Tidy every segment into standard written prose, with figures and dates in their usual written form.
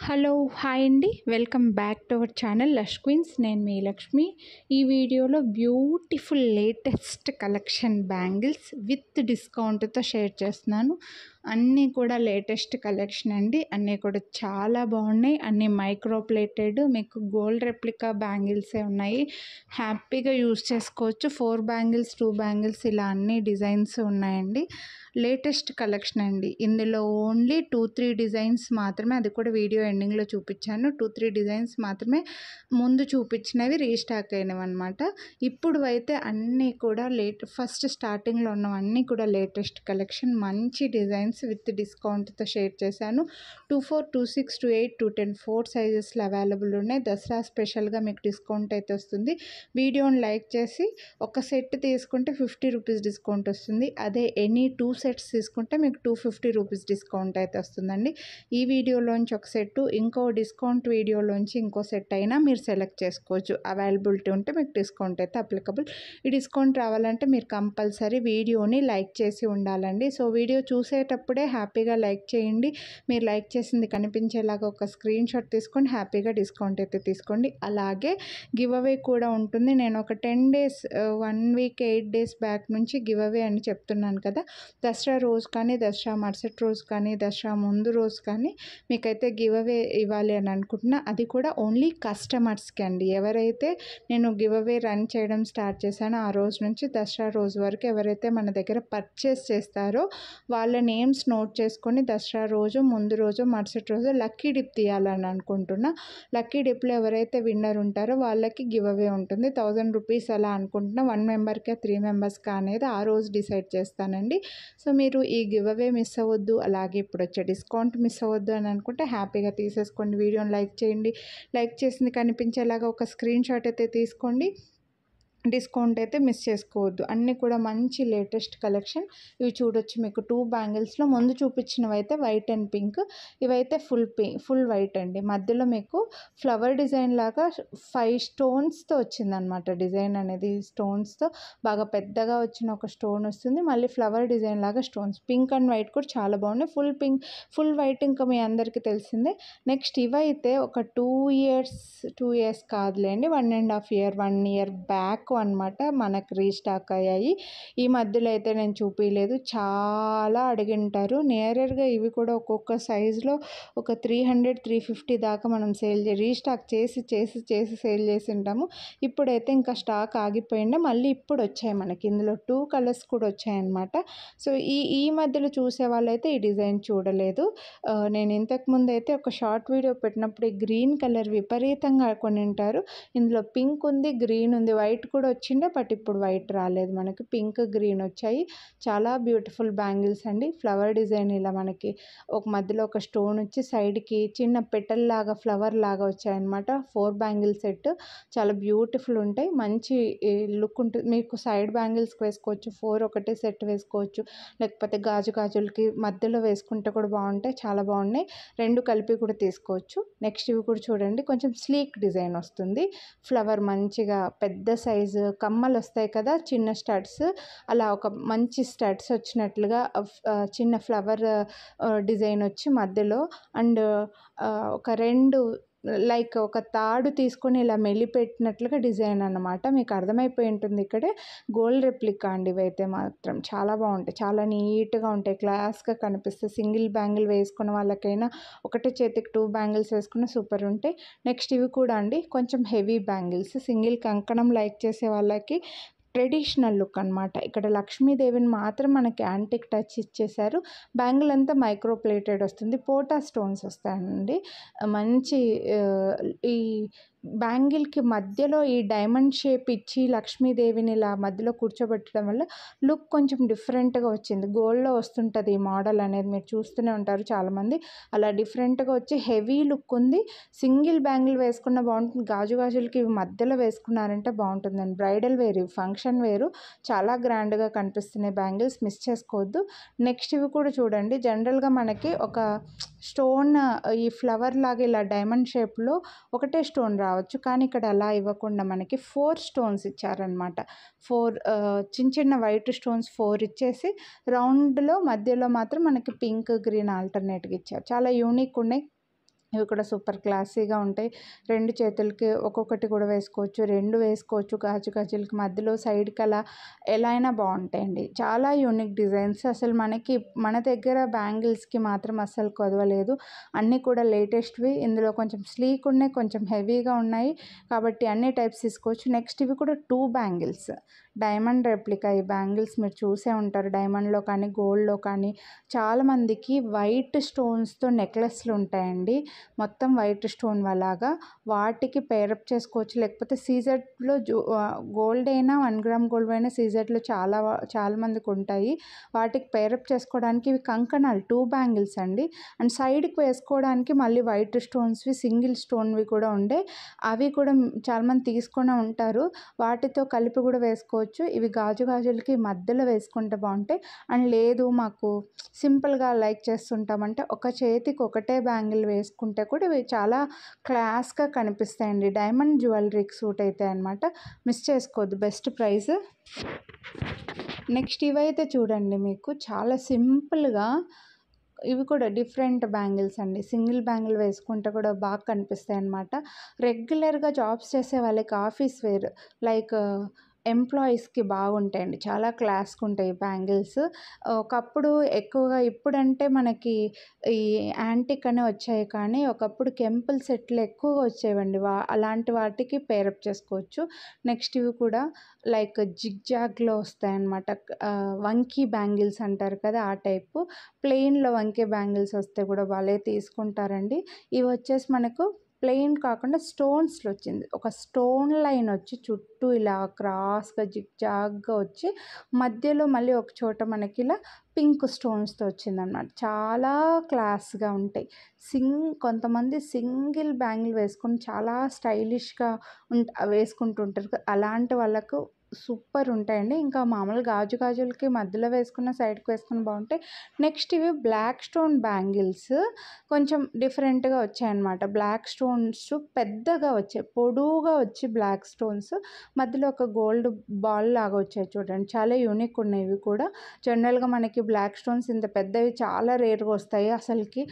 Hello hi అండి, welcome back to our channel lush queens. నేను మీ లక్ష్మి. ఈ వీడియోలో beautiful latest collection bangles with డిస్కౌంట్తో షేర్ చేస్తున్నాను. అన్నీ కూడా లేటెస్ట్ కలెక్షన్ అండి. అన్నీ కూడా చాలా బాగున్నాయి. అన్నీ మైక్రో ప్లేటెడ్, మీకు గోల్డ్ రెప్లికా బ్యాంగిల్సే ఉన్నాయి. హ్యాపీగా యూజ్ చేసుకోవచ్చు. 4 బ్యాంగిల్స్ 2 బ్యాంగిల్స్ ఇలా అన్ని డిజైన్స్ ఉన్నాయండి. లేటెస్ట్ కలెక్షన్ అండి. ఇందులో ఓన్లీ 2-3 డిజైన్స్ మాత్రమే, అది కూడా వీడియో ఎండింగ్లో చూపించాను. 2-3 డిజైన్స్ మాత్రమే ముందు చూపించినవి రీస్టాక్ అయినవి అనమాట. ఇప్పుడు అయితే అన్నీ కూడా ఫస్ట్ స్టార్టింగ్లో ఉన్నవన్నీ కూడా లేటెస్ట్ కలెక్షన్, మంచి డిజైన్స్ విత్ డిస్కౌంట్తో షేర్ చేశాను. 24, 26, 28, 210 4 సైజెస్లో అవైలబుల్ ఉన్నాయి. దసరా స్పెషల్గా మీకు డిస్కౌంట్ అయితే వస్తుంది. వీడియోని లైక్ చేసి ఒక సెట్ తీసుకుంటే 50 రూపీస్ డిస్కౌంట్ వస్తుంది. అదే ఎనీ 2 సెట్స్ తీసుకుంటే మీకు 250 రూపీస్ డిస్కౌంట్ అయితే వస్తుందండి. ఈ వీడియోలోంచి ఒక సెట్, ఇంకో డిస్కౌంట్ వీడియోలోంచి ఇంకో సెట్ అయినా మీరు సెలెక్ట్ చేసుకోవచ్చు. అవైలబిలిటీ ఉంటే మీకు డిస్కౌంట్ అయితే అప్లికబుల్. ఈ డిస్కౌంట్ రావాలంటే మీరు కంపల్సరీ వీడియోని లైక్ చేసి ఉండాలండి. సో వీడియో చూసేటప్పుడే హ్యాపీగా లైక్ చేయండి. మీరు లైక్ చేసింది కనిపించేలాగా ఒక స్క్రీన్ షాట్ తీసుకొని హ్యాపీగా డిస్కౌంట్ అయితే తీసుకోండి. అలాగే గివ్ అవే కూడా ఉంటుంది. నేను ఒక 10 డేస్ 1 వీక్ 8 డేస్ బ్యాక్ నుంచి గివ్ అవే అని చెప్తున్నాను కదా. దసరా రోజు కానీ, దసరా మరుసటి రోజు కానీ, దసరా ముందు రోజు కానీ మీకైతే గివ్ అవే ఇవ్వాలి అని అనుకుంటున్నా. అది కూడా ఓన్లీ కస్టమర్స్కి అండి. ఎవరైతే నేను గివ్ అవే రన్ చేయడం స్టార్ట్ చేశానో ఆ రోజు నుంచి దసరా రోజు వరకు ఎవరైతే మన దగ్గర పర్చేస్ చేస్తారో వాళ్ళ నేమ్స్ నోట్ చేసుకొని దసరా రోజు, ముందు రోజు, మరుసటి రోజు లక్కీ డిప్ తీయాలని అనుకుంటున్నా. లక్కీ డిప్లో ఎవరైతే విన్నర్ ఉంటారో వాళ్ళకి గివ్ అవే ఉంటుంది. 1000 రూపీస్ అలా అనుకుంటున్నా. 1 మెంబర్కా 3 మెంబర్స్కా అనేది ఆ రోజు డిసైడ్ చేస్తానండి. సో మీరు ఈ గివ్ అవే మిస్ అవ్వద్దు, అలాగే ఇప్పుడు వచ్చే డిస్కౌంట్ మిస్ అవ్వద్దు అని అనుకుంటే హ్యాపీగా తీసేసుకోండి. వీడియోని లైక్ చేయండి. లైక్ చేసింది కనిపించేలాగా ఒక స్క్రీన్ షాట్ అయితే తీసుకోండి. డిస్కౌంట్ అయితే మిస్ చేసుకోవద్దు. అన్నీ కూడా మంచి లేటెస్ట్ కలెక్షన్. ఇవి చూడొచ్చు. మీకు 2 బ్యాంగిల్స్లో ముందు చూపించినవి అయితే వైట్ అండ్ పింక్, ఇవైతే ఫుల్ వైట్ అండి. మధ్యలో మీకు ఫ్లవర్ డిజైన్ లాగా 5 స్టోన్స్తో వచ్చిందనమాట. డిజైన్ అనేది స్టోన్స్తో బాగా పెద్దగా వచ్చిన ఒక స్టోన్ వస్తుంది. మళ్ళీ ఫ్లవర్ డిజైన్ లాగా స్టోన్స్, పింక్ అండ్ వైట్ కూడా చాలా బాగున్నాయి. ఫుల్ పింక్ ఫుల్ వైట్ ఇంకా మీ అందరికీ తెలిసిందే. నెక్స్ట్ ఇవైతే ఒక 2 ఇయర్స్ కాదులేండి, 1.5 ఇయర్ 1 ఇయర్ బ్యాక్ అనమాట మనకు రీస్టాక్ అయ్యాయి. ఈ మధ్యలో అయితే నేను చూపించలేదు, చాలా అడిగింటారు. నియర్గా ఇవి కూడా ఒక్కొక్క సైజులో ఒక 300-350 దాకా మనం రీస్టాక్ చేసి సేల్ చేసి ఉంటాము. ఇప్పుడైతే ఇంకా స్టాక్ ఆగిపోయిండే, మళ్ళీ ఇప్పుడు వచ్చాయి మనకి. ఇందులో 2 కలర్స్ కూడా వచ్చాయన్నమాట. సో ఈ మధ్యలో చూసే వాళ్ళైతే ఈ డిజైన్ చూడలేదు. నేను ఇంతకుముందు అయితే ఒక షార్ట్ వీడియో పెట్టినప్పుడు ఈ గ్రీన్ కలర్ విపరీతంగా కొని ఉంటారు. ఇందులో పింక్ ఉంది, గ్రీన్ ఉంది, వైట్ కూడా వచ్చిండే. బట్ ఇప్పుడు వైట్ రాలేదు మనకి, పింక్ గ్రీన్ వచ్చాయి. చాలా బ్యూటిఫుల్ బ్యాంగిల్స్ అండి. ఫ్లవర్ డిజైన్ ఇలా మనకి ఒక మధ్యలో ఒక స్టోన్ వచ్చి సైడ్కి చిన్న పెటల్ లాగా ఫ్లవర్ లాగా వచ్చాయన్నమాట. 4 బ్యాంగిల్ సెట్ చాలా బ్యూటిఫుల్ ఉంటాయి. మంచి లుక్ ఉంటుంది. మీకు సైడ్ బ్యాంగిల్స్కి వేసుకోవచ్చు, 4 ఒకటే సెట్ వేసుకోవచ్చు, లేకపోతే గాజులకి మధ్యలో వేసుకుంటే కూడా బాగుంటాయి. చాలా బాగున్నాయి. 2 కలిపి కూడా తీసుకోవచ్చు. నెక్స్ట్ ఇవి కూడా చూడండి, కొంచెం స్లీక్ డిజైన్ వస్తుంది. ఫ్లవర్ మంచిగా పెద్ద సైజు కమ్మలు వస్తాయి కదా, చిన్న స్టడ్స్, అలా ఒక మంచి స్టడ్స్ వచ్చినట్లుగా చిన్న ఫ్లవర్ డిజైన్ వచ్చి మధ్యలో అండ్ ఒక 2 లైక్ ఒక తాడు తీసుకొని ఇలా మెలిపెట్టినట్లుగా డిజైన్ అన్నమాట. మీకు అర్థమైపోయి ఉంటుంది. ఇక్కడే గోల్డ్ రెప్లికా అండి. ఇవైతే మాత్రం చాలా బాగుంటాయి, చాలా నీట్గా ఉంటాయి, క్లాస్గా కనిపిస్తాయి. సింగిల్ బ్యాంగిల్ వేసుకున్న వాళ్ళకైనా, ఒకటే చేతికి 2 బ్యాంగిల్స్ వేసుకున్న సూపర్ ఉంటాయి. నెక్స్ట్ ఇవి కూడా అండి కొంచెం హెవీ బ్యాంగిల్స్, సింగిల్ కంకణం లైక్ చేసే వాళ్ళకి ట్రెడిషనల్ లుక్ అనమాట. ఇక్కడ లక్ష్మీదేవిని మాత్రం మనకి యాంటిక్ టచ్ ఇచ్చేసారు. బ్యాంగిల్ అంతా మైక్రో ప్లేటెడ్ వస్తుంది. పోటా స్టోన్స్ వస్తాయండి. మంచి ఈ బ్యాంగిల్కి మధ్యలో ఈ డైమండ్ షేప్ ఇచ్చి లక్ష్మీదేవిని ఇలా మధ్యలో కూర్చోబెట్టడం వల్ల లుక్ కొంచెం డిఫరెంట్గా వచ్చింది. గోల్డ్లో వస్తుంటుంది ఈ మోడల్ అనేది, మీరు చూస్తూనే ఉంటారు చాలామంది. అలా డిఫరెంట్గా వచ్చి హెవీ లుక్ ఉంది. సింగిల్ బ్యాంగిల్ వేసుకున్న బాగుంటుంది. గాజులకి ఇవి మధ్యలో వేసుకున్నారంటే బాగుంటుందండి. బ్రైడల్ వేరు, ఫంక్షన్ వేరు, చాలా గ్రాండ్గా కనిపిస్తున్నాయి బ్యాంగిల్స్, మిస్ చేసుకోవద్దు. నెక్స్ట్ ఇవి కూడా చూడండి. జనరల్గా మనకి ఒక స్టోన్ ఈ ఫ్లవర్ లాగా ఇలా డైమండ్ షేప్లో ఒకటే స్టోన్ రావచ్చు, కానీ ఇక్కడ అలా ఇవ్వకుండా మనకి 4 స్టోన్స్ ఇచ్చారనమాట. 4 చిన్న వైట్ స్టోన్స్ 4 ఇచ్చేసి రౌండ్లో మధ్యలో మాత్రం మనకి పింక్ గ్రీన్ ఆల్టర్నేట్గా ఇచ్చారు. చాలా యూనిక్ ఉన్నాయి. ఇవి కూడా సూపర్ క్లాసీగా ఉంటాయి. 2 చేతులకి ఒక్కొక్కటి కూడా వేసుకోవచ్చు. 2 వేసుకోవచ్చు. గాజు గాజులకి మధ్యలో సైడ్‌కి అలా ఎలా అయినా బాగుంటాయండి. చాలా యూనిక్ డిజైన్స్. అసలు మన దగ్గర బ్యాంగిల్స్‌కి మాత్రం అస్సలు కొదవలేదు. అన్నీ కూడా లేటెస్ట్‌వి. ఇందులో కొంచెం స్లీక్ ఉన్నాయి, కొంచెం హెవీగా ఉన్నాయి. కాబట్టి అన్ని టైప్స్ తీసుకోవచ్చు. నెక్స్ట్ ఇవి కూడా 2 బ్యాంగిల్స్. డైమండ్ రెప్లికా ఈ బ్యాంగిల్స్ మీరు చూసే ఉంటారు. డైమండ్‌లో కానీ, గోల్డ్‌లో కానీ చాలామందికి వైట్ స్టోన్స్‌తో నెక్లెస్‌లు ఉంటాయండి. మొత్తం వైట్ స్టోన్ అలాగా వాటికి పేరప్ చేసుకోవచ్చు. లేకపోతే సీజెడ్లో గోల్డ్ అయినా 1 గ్రామ్ గోల్డ్ అయినా సీజెడ్లో చాలా మందికి ఉంటాయి. వాటికి పేరప్ చేసుకోవడానికి ఇవి కంకణాలు 2 బ్యాంగిల్స్ అండి. అండ్ సైడ్కి వేసుకోవడానికి మళ్ళీ వైట్ స్టోన్స్వి సింగిల్ స్టోన్వి కూడా ఉండే అవి కూడా చాలామంది తీసుకునే ఉంటారు. వాటితో కలిపి కూడా వేసుకోవచ్చు. ఇవి గాజులకి మధ్యలో వేసుకుంటే బాగుంటాయి. అండ్ లేదు మాకు సింపుల్గా లైక్ చేస్తుంటామంటే ఒక చేతికి ఒకటే బ్యాంగిల్ వేసుకుంటే కూడా ఇవి చాలా క్లాస్గా కనిపిస్తాయండి. డైమండ్ జ్యువెలరీకి సూట్ అవుతాయి అన్నమాట. మిస్ చేసుకోవద్దు. Best price. నెక్స్ట్ ఇవైతే చూడండి, మీకు చాలా సింపుల్గా ఇవి కూడా డిఫరెంట్ బ్యాంగిల్స్ అండి. సింగిల్ బ్యాంగిల్ వేసుకుంటే కూడా బాగా కనిపిస్తాయి అన్నమాట. రెగ్యులర్గా జాబ్స్ చేసే వాళ్ళకి ఆఫీస్ వేర్ లైక్ ఎంప్లాయీస్కి బాగుంటాయండి. చాలా క్లాస్గా ఉంటాయి బ్యాంగిల్స్. ఒకప్పుడు ఎక్కువగా ఇప్పుడంటే మనకి ఈ యాంటిక్ అని వచ్చాయి, కానీ ఒకప్పుడు కెంపుల్ సెట్లు ఎక్కువగా వచ్చేవండి. అలాంటి వాటికి పేరప్ చేసుకోవచ్చు. నెక్స్ట్ ఇవి కూడా లైక్ జిగ్జాగ్లో వస్తాయన్నమాట. వంకీ బ్యాంగిల్స్ అంటారు కదా, ఆ టైపు. ప్లెయిన్లో వంకీ బ్యాంగిల్స్ వస్తే కూడా భలే తీసుకుంటారండి. ఇవి వచ్చేసి మనకు ప్లెయిన్ కాకుండా స్టోన్స్లో వచ్చింది. ఒక స్టోన్ లైన్ వచ్చి చుట్టూ ఇలా క్రాస్గా జిగ్జాగ్గా వచ్చి మధ్యలో మళ్ళీ ఒక చోట మనకి ఇలా పింక్ స్టోన్స్తో వచ్చిందనమాట. చాలా క్లాస్గా ఉంటాయి. కొంతమంది సింగిల్ బ్యాంగిల్ వేసుకొని చాలా స్టైలిష్గా వేసుకుంటుంటారు. అలాంటి వాళ్ళకు సూపర్ ఉంటాయండి. ఇంకా మామూలు గాజులకి మధ్యలో వేసుకున్న సైడ్కి వేసుకుని బాగుంటాయి. నెక్స్ట్ ఇవి బ్లాక్ స్టోన్ బ్యాంగిల్స్ కొంచెం డిఫరెంట్గా వచ్చాయన్నమాట. బ్లాక్ స్టోన్స్ పెద్దగా వచ్చాయి, పొడవుగా వచ్చి బ్లాక్ స్టోన్స్ మధ్యలో ఒక గోల్డ్ బాల్ లాగా వచ్చాయి చూడండి. చాలా యూనిక్ ఉన్నాయి ఇవి కూడా. జనరల్గా మనకి బ్లాక్ స్టోన్స్ ఇంత పెద్దవి చాలా రేర్గా వస్తాయి. అసలుకి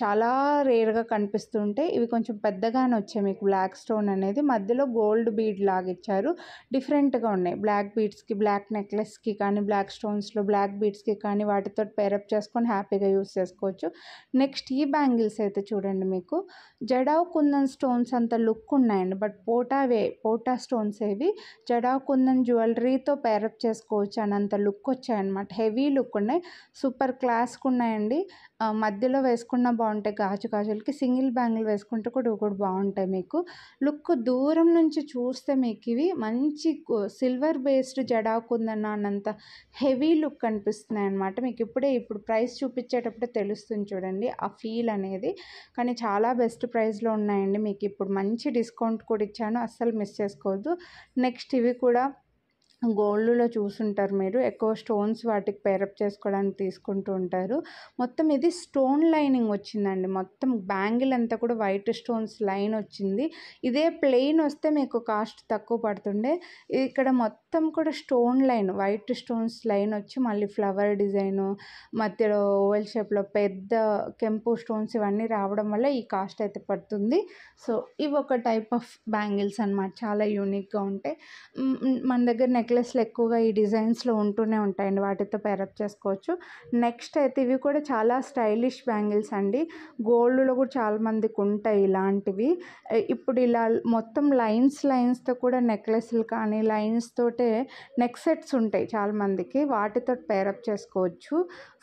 చాలా రేర్గా కనిపిస్తుంటాయి. ఇవి కొంచెం పెద్దగానే వచ్చాయి మీకు బ్లాక్ స్టోన్ అనేది. మధ్యలో గోల్డ్ బీడ్ లాగా ఇచ్చారు. డిఫరెంట్గా ఉన్నాయి. బ్లాక్ బీడ్స్కి, బ్లాక్ నెక్లెస్కి కానీ, బ్లాక్ స్టోన్స్లో బ్లాక్ బీడ్స్కి కానీ వాటితో పేరప్ చేసుకొని హ్యాపీగా యూస్ చేసుకోవచ్చు. నెక్స్ట్ ఈ బ్యాంగిల్స్ అయితే చూడండి, మీకు జడావ్ కుందన్ స్టోన్స్ అంత లుక్ ఉన్నాయండి. బట్ పోటా స్టోన్స్ ఏవి జడావ్ కుందన్ జ్యువెలరీతో పేరప్ చేసుకోవచ్చు అనంత లుక్ వచ్చాయన్నమాట. హెవీ లుక్ ఉన్నాయి. సూపర్ క్లాస్గా ఉన్నాయండి. మధ్యలో వేసుకున్న బాగుంటాయి. గాజులకి సింగిల్ బ్యాంగిల్ వేసుకుంటే కూడా బాగుంటాయి. మీకు లుక్ దూరం నుంచి చూస్తే మీకు ఇవి మంచి సిల్వర్ బేస్డ్ జడావ్ కుందన్ అన్నంత హెవీ లుక్ కనిపిస్తున్నాయి అన్నమాట. మీకు ఇప్పుడు ప్రైస్ చూపించేటప్పుడే తెలుస్తుంది చూడండి ఆ ఫీల్ అనేది. కానీ చాలా బెస్ట్ ప్రైస్లో ఉన్నాయండి. మీకు ఇప్పుడు మంచి డిస్కౌంట్ కూడా ఇచ్చాను, అస్సలు మిస్ చేసుకోవద్దు. నెక్స్ట్ ఇవి కూడా గోల్డ్లో చూసుంటారు మీరు, ఎక్కువ స్టోన్స్ వాటికి పేరప్ చేసుకోవడానికి తీసుకుంటూ ఉంటారు. మొత్తం ఇది స్టోన్ లైనింగ్ వచ్చిందండి. మొత్తం బ్యాంగిల్ అంతా కూడా వైట్ స్టోన్స్ లైన్ వచ్చింది. ఇదే ప్లెయిన్ వస్తే మీకు కాస్ట్ తక్కువ పడుతుండే. ఇక్కడ మొత్తం కూడా stone line, white stones line వచ్చి మళ్ళీ ఫ్లవర్ డిజైను మధ్యలో ఓవెల్ షేప్లో పెద్ద కెంపు స్టోన్స్ ఇవన్నీ రావడం వల్ల ఈ కాస్ట్ అయితే పడుతుంది. సో ఇవి ఒక టైప్ ఆఫ్ బ్యాంగిల్స్ అన్నమాట. చాలా యూనిక్గా ఉంటాయి. మన దగ్గర నెక్లెస్లు ఎక్కువగా ఈ డిజైన్స్లో ఉంటూనే ఉంటాయండి. వాటితో పేరప్ చేసుకోవచ్చు. నెక్స్ట్ అయితే ఇవి కూడా చాలా స్టైలిష్ బ్యాంగిల్స్ అండి. గోల్డ్లో కూడా చాలామందికి ఉంటాయి ఇలాంటివి. ఇప్పుడు ఇలా మొత్తం లైన్స్తో కూడా నెక్లెస్లు కానీ లైన్స్ తోటే నెక్ సెట్స్ ఉంటాయి చాలామందికి. వాటితో పేరప్ చేసుకోవచ్చు.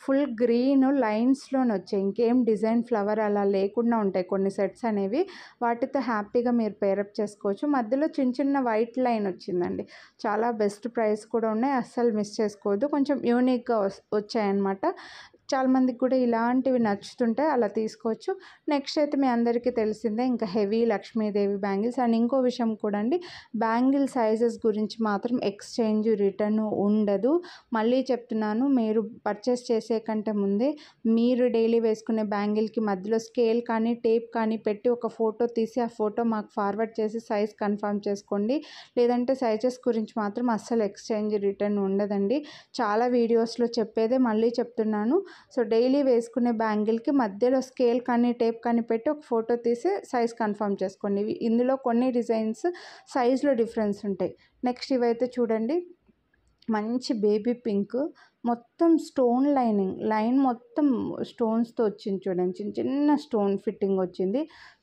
ఫుల్ గ్రీన్ లైన్స్లోనే వచ్చాయి, ఇంకేం డిజైన్ ఫ్లవర్ అలా లేకుండా ఉంటాయి కొన్ని సెట్స్ అనేవి. వాటితో హ్యాపీగా మీరు పేరప్ చేసుకోవచ్చు. మధ్యలో చిన్న వైట్ లైన్ వచ్చిందండి. చాలా బెస్ట్ ప్రైస్ కూడా ఉన్నాయి, అస్సలు మిస్ చేసుకోవద్దు. కొంచెం యూనిక్గా వచ్చాయన్నమాట. చాలామందికి కూడా ఇలాంటివి నచ్చుతుంటే అలా తీసుకోవచ్చు. నెక్స్ట్ అయితే మీ అందరికీ తెలిసిందే ఇంకా హెవీ లక్ష్మీదేవి బ్యాంగిల్స్. అండ్ ఇంకో విషయం కూడా అండి, బ్యాంగిల్ సైజెస్ గురించి మాత్రం ఎక్స్చేంజ్ రిటర్న్ ఉండదు. మళ్ళీ చెప్తున్నాను, మీరు పర్చేస్ చేసే కంటే ముందే మీరు డైలీ వేసుకునే బ్యాంగిల్కి మధ్యలో స్కేల్ కానీ టేప్ కానీ పెట్టి ఒక ఫోటో తీసి ఆ ఫోటో మాకు ఫార్వర్డ్ చేసి సైజ్ కన్ఫర్మ్ చేసుకోండి. లేదంటే సైజెస్ గురించి మాత్రం అస్సలు ఎక్స్చేంజ్ రిటర్న్ ఉండదండి. చాలా వీడియోస్లో చెప్పేదే మళ్ళీ చెప్తున్నాను. సో డైలీ వేసుకునే బ్యాంగిల్కి మధ్యలో స్కేల్ కానీ టేప్ కానీ పెట్టి ఒక ఫోటో తీసి సైజ్ కన్ఫర్మ్ చేసుకోండి. ఇందులో కొన్ని డిజైన్స్ సైజులో డిఫరెన్స్ ఉంటాయి. నెక్స్ట్ ఇవైతే చూడండి, మంచి బేబీ పింక్, మొత్తం స్టోన్ లైన్ మొత్తం స్టోన్స్తో వచ్చింది చూడండి, చిన్న చిన్న స్టోన్ ఫిట్టింగ్ వచ్చింది.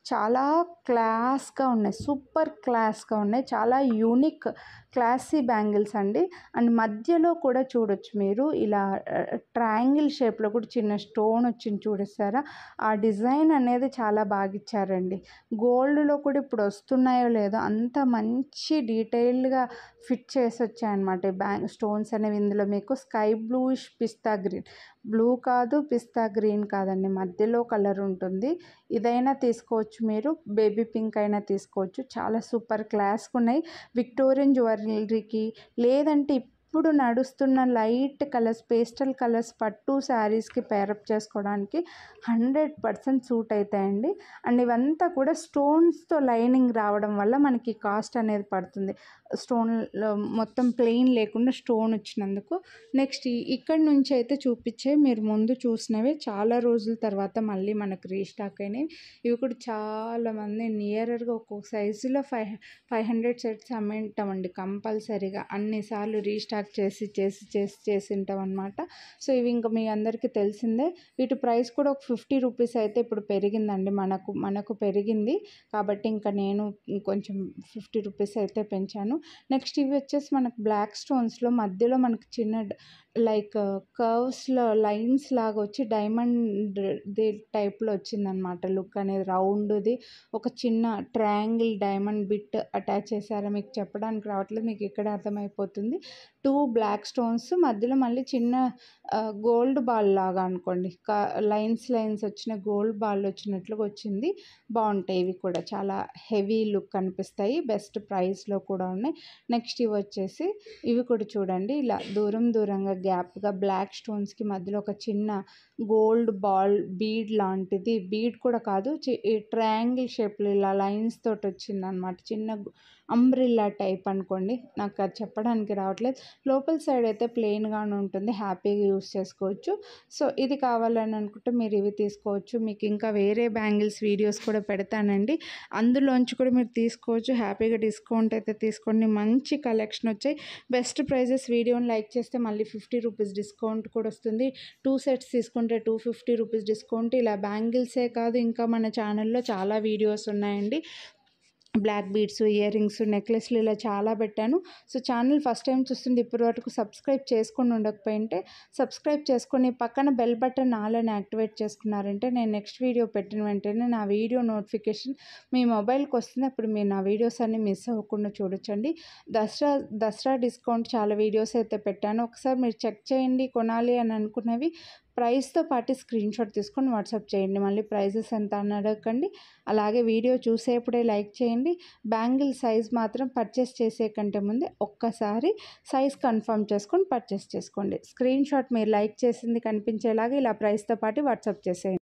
చాలా క్లాస్గా ఉన్నాయి, సూపర్ క్లాస్గా ఉన్నాయి, చాలా యూనిక్ క్లాసీ బ్యాంగిల్స్ అండి. అండ్ మధ్యలో కూడా చూడొచ్చు మీరు, ఇలా ట్రయాంగిల్ షేప్లో కూడా చిన్న స్టోన్ వచ్చింది చూడేస్తారా, ఆ డిజైన్ అనేది చాలా బాగా ఇచ్చారండి. గోల్డ్లో కూడా ఇప్పుడు వస్తున్నాయో లేదో అంత మంచి డీటెయిల్డ్గా ఫిట్ చేసి వచ్చాయన్నమాట స్టోన్స్ అనేవి. ఇందులో మీకు స్కై బ్లూయిష్ పిస్తా గ్రీన్, బ్లూ కాదు పిస్తా గ్రీన్ కాదండి, మధ్యలో కలర్ ఉంటుంది. ఇదైనా తీసుకోవచ్చు మీరు, బేబీ పింక్ అయినా తీసుకోవచ్చు. చాలా సూపర్ క్లాస్గా ఉన్నాయి. విక్టోరియన్ జ్యువెలరీకి లేదంటే ఇప్పుడు నడుస్తున్న లైట్ కలర్స్, పేస్టల్ కలర్స్ పట్టు శారీస్కి పేరప్ చేసుకోవడానికి 100% సూట్ అవుతాయండి. అండ్ ఇవంతా కూడా స్టోన్స్తో లైనింగ్ రావడం వల్ల మనకి కాస్ట్ అనేది పడుతుంది. స్టోన్ మొత్తం ప్లెయిన్ లేకుండా స్టోన్ వచ్చినందుకు. నెక్స్ట్ ఇక్కడ నుంచి అయితే చూపించే మీరు ముందు చూసినవి చాలా రోజుల తర్వాత మళ్ళీ మనకు రీస్టాక్ అయినాయి. ఇవి కూడా చాలామంది నియరర్గా ఒక్కొక్క సైజులో 500 సెట్స్ అమ్మింటామండి కంపల్సరీగా. అన్నిసార్లు రీస్టాక్ చేసి ఉంటాం అనమాట. సో ఇవి ఇంకా మీ అందరికీ తెలిసిందే. వీటి ప్రైస్ కూడా ఒక 50 రూపీస్ అయితే ఇప్పుడు పెరిగిందండి, మనకు పెరిగింది కాబట్టి ఇంకా నేను కొంచెం 50 రూపీస్ అయితే పెంచాను. నెక్స్ట్ ఇవి వచ్చేసి మనకు బ్లాక్ స్టోన్స్లో మధ్యలో మనకు చిన్న లైక్ కర్వ్స్లో లైన్స్ లాగా వచ్చి డైమండ్ టైప్లో వచ్చిందనమాట లుక్ అనేది. రౌండ్ది ఒక చిన్న ట్రయాంగిల్ డైమండ్ బిట్ అటాచ్ చేశారా, మీకు చెప్పడానికి రావట్లేదు, మీకు ఇక్కడ అర్థమైపోతుంది. 2 బ్లాక్ స్టోన్స్ మధ్యలో మళ్ళీ చిన్న గోల్డ్ బాల్ లాగా అనుకోండి, లైన్స్ వచ్చిన గోల్డ్ బాల్ వచ్చినట్లుగా వచ్చింది. బాగుంటాయి ఇవి కూడా, చాలా హెవీ లుక్ అనిపిస్తాయి, బెస్ట్ ప్రైస్లో కూడా ఉన్నాయి. నెక్స్ట్ ఇవి వచ్చేసి ఇవి కూడా చూడండి, ఇలా దూరంగా గ్యాప్గా బ్లాక్ స్టోన్స్కి మధ్యలో ఒక చిన్న గోల్డ్ బాల్ బీడ్ లాంటిది, బీడ్ కూడా కాదు, ట్రయాంగిల్ షేప్లో ఇలా లైన్స్ తోటి వచ్చిందనమాట, చిన్న అంబ్రిల్లా టైప్ అనుకోండి, నాకు అది చెప్పడానికి రావట్లేదు. లోపల సైడ్ అయితే ప్లెయిన్గానే ఉంటుంది, హ్యాపీగా యూస్ చేసుకోవచ్చు. సో ఇది కావాలని అనుకుంటే మీరు ఇవి తీసుకోవచ్చు. మీకు ఇంకా వేరే బ్యాంగిల్స్ వీడియోస్ కూడా పెడతానండి, అందులోంచి కూడా మీరు తీసుకోవచ్చు. హ్యాపీగా డిస్కౌంట్ అయితే తీసుకోండి, మంచి కలెక్షన్ వచ్చాయి, బెస్ట్ ప్రైజెస్. వీడియోని లైక్ చేస్తే మళ్ళీ 50 రూపీస్ డిస్కౌంట్ కూడా వస్తుంది. 2 సెట్స్ తీసుకుంటే 250 రూపీస్ డిస్కౌంట్. ఇలా బ్యాంగిల్సే కాదు, ఇంకా మన ఛానల్లో చాలా వీడియోస్ ఉన్నాయండి. బ్లాక్ బీడ్స్, ఇయర్ రింగ్స్, నెక్లెస్లు ఇలా చాలా పెట్టాను. సో ఛానల్ ఫస్ట్ టైం చూస్తుంటే ఇప్పటి వరకు సబ్స్క్రైబ్ చేసుకొని ఉండకపోయింటే సబ్స్క్రైబ్ చేసుకొని పక్కన బెల్ బటన్ ఆలని యాక్టివేట్ చేసుకున్నారంటే నేను నెక్స్ట్ వీడియో పెట్టిన వెంటనే నా వీడియో నోటిఫికేషన్ మీ మొబైల్కి వస్తుంది. అప్పుడు మీరు నా వీడియోస్ అన్ని మిస్ అవ్వకుండా చూడొచ్చండి. దసరా డిస్కౌంట్ చాలా వీడియోస్ అయితే పెట్టాను, ఒకసారి మీరు చెక్ చేయండి. కొనాలి అని అనుకున్నవి ప్రైస్తో పాటు స్క్రీన్ షాట్ తీసుకొని వాట్సాప్ చేయండి, మళ్ళీ ప్రైజెస్ ఎంత అని అడగకండి. అలాగే వీడియో చూసేప్పుడే లైక్ చేయండి. బ్యాంగిల్ సైజ్ మాత్రం పర్చేస్ చేసే కంటే ముందే ఒక్కసారి సైజ్ కన్ఫర్మ్ చేసుకొని పర్చేస్ చేసుకోండి. స్క్రీన్ షాట్ మీరు లైక్ చేసింది కనిపించేలాగా ఇలా ప్రైస్తో పాటు వాట్సాప్ చేసేయండి.